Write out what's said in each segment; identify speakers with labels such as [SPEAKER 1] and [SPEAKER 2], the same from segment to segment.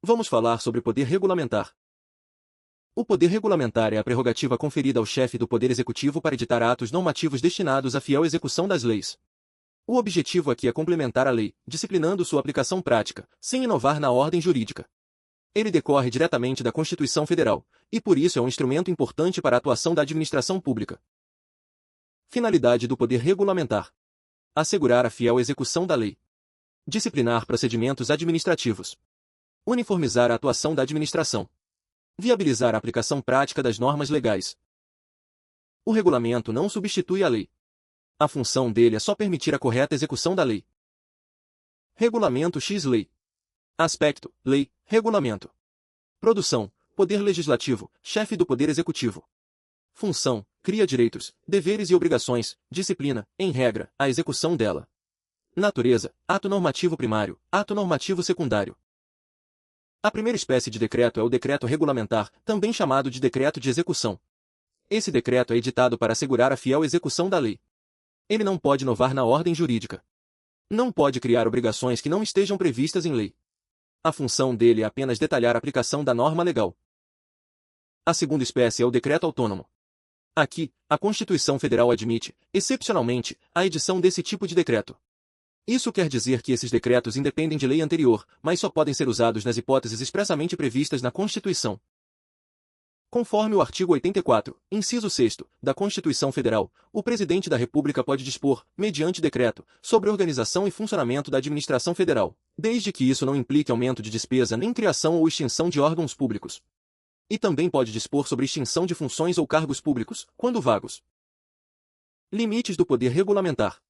[SPEAKER 1] Vamos falar sobre poder regulamentar. O poder regulamentar é a prerrogativa conferida ao chefe do Poder Executivo para editar atos normativos destinados à fiel execução das leis. O objetivo aqui é complementar a lei, disciplinando sua aplicação prática, sem inovar na ordem jurídica. Ele decorre diretamente da Constituição Federal, e por isso é um instrumento importante para a atuação da administração pública. Finalidade do poder regulamentar: assegurar a fiel execução da lei, disciplinar procedimentos administrativos, uniformizar a atuação da administração, viabilizar a aplicação prática das normas legais. O regulamento não substitui a lei. A função dele é só permitir a correta execução da lei. Regulamento X-Lei. Aspecto: lei, regulamento. Produção: Poder Legislativo, chefe do Poder Executivo. Função: cria direitos, deveres e obrigações, disciplina, em regra, a execução dela. Natureza: ato normativo primário, ato normativo secundário. A primeira espécie de decreto é o decreto regulamentar, também chamado de decreto de execução. Esse decreto é editado para assegurar a fiel execução da lei. Ele não pode inovar na ordem jurídica. Não pode criar obrigações que não estejam previstas em lei. A função dele é apenas detalhar a aplicação da norma legal. A segunda espécie é o decreto autônomo. Aqui, a Constituição Federal admite, excepcionalmente, a edição desse tipo de decreto. Isso quer dizer que esses decretos independem de lei anterior, mas só podem ser usados nas hipóteses expressamente previstas na Constituição. Conforme o artigo 84, inciso 6º, da Constituição Federal, o Presidente da República pode dispor, mediante decreto, sobre a organização e funcionamento da administração federal, desde que isso não implique aumento de despesa nem criação ou extinção de órgãos públicos. E também pode dispor sobre extinção de funções ou cargos públicos, quando vagos. Limites do poder regulamentar: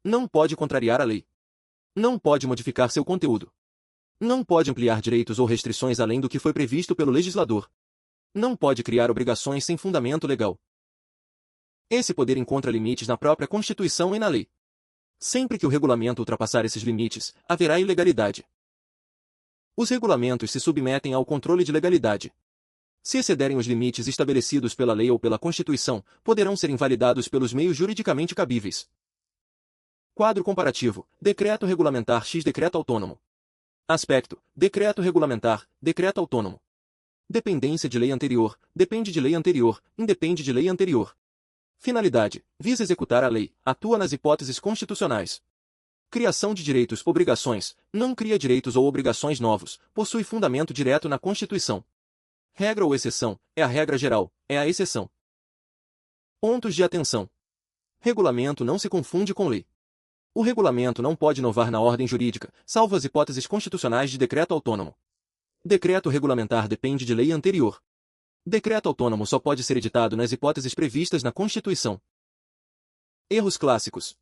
[SPEAKER 1] não pode contrariar a lei. Não pode modificar seu conteúdo. Não pode ampliar direitos ou restrições além do que foi previsto pelo legislador. Não pode criar obrigações sem fundamento legal. Esse poder encontra limites na própria Constituição e na lei. Sempre que o regulamento ultrapassar esses limites, haverá ilegalidade. Os regulamentos se submetem ao controle de legalidade. Se excederem os limites estabelecidos pela lei ou pela Constituição, poderão ser invalidados pelos meios juridicamente cabíveis. Quadro comparativo: Decreto regulamentar x Decreto autônomo. Aspecto: Decreto regulamentar, Decreto autônomo. Dependência de lei anterior: depende de lei anterior, independe de lei anterior. Finalidade: visa executar a lei, atua nas hipóteses constitucionais. Criação de direitos, obrigações: não cria direitos ou obrigações novos, possui fundamento direto na Constituição. Regra ou exceção: é a regra geral, é a exceção. Pontos de atenção: regulamento não se confunde com lei. O regulamento não pode inovar na ordem jurídica, salvo as hipóteses constitucionais de decreto autônomo. Decreto regulamentar depende de lei anterior. Decreto autônomo só pode ser editado nas hipóteses previstas na Constituição. Erros clássicos: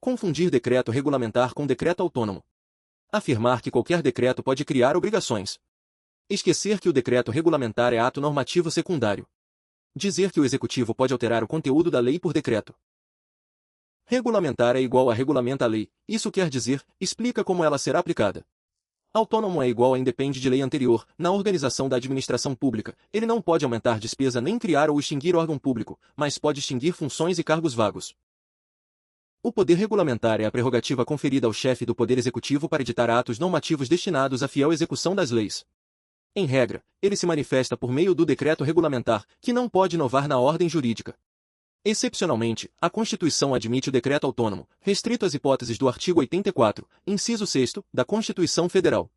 [SPEAKER 1] confundir decreto regulamentar com decreto autônomo. Afirmar que qualquer decreto pode criar obrigações. Esquecer que o decreto regulamentar é ato normativo secundário. Dizer que o executivo pode alterar o conteúdo da lei por decreto. Regulamentar é igual a regulamenta a lei, isso quer dizer, explica como ela será aplicada. Autônomo é igual a independe de lei anterior, na organização da administração pública, ele não pode aumentar despesa nem criar ou extinguir órgão público, mas pode extinguir funções e cargos vagos. O poder regulamentar é a prerrogativa conferida ao chefe do Poder Executivo para editar atos normativos destinados à fiel execução das leis. Em regra, ele se manifesta por meio do decreto regulamentar, que não pode inovar na ordem jurídica. Excepcionalmente, a Constituição admite o decreto autônomo, restrito às hipóteses do artigo 84, inciso 6º, da Constituição Federal.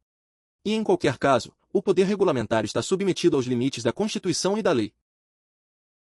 [SPEAKER 1] E em qualquer caso, o poder regulamentar está submetido aos limites da Constituição e da lei.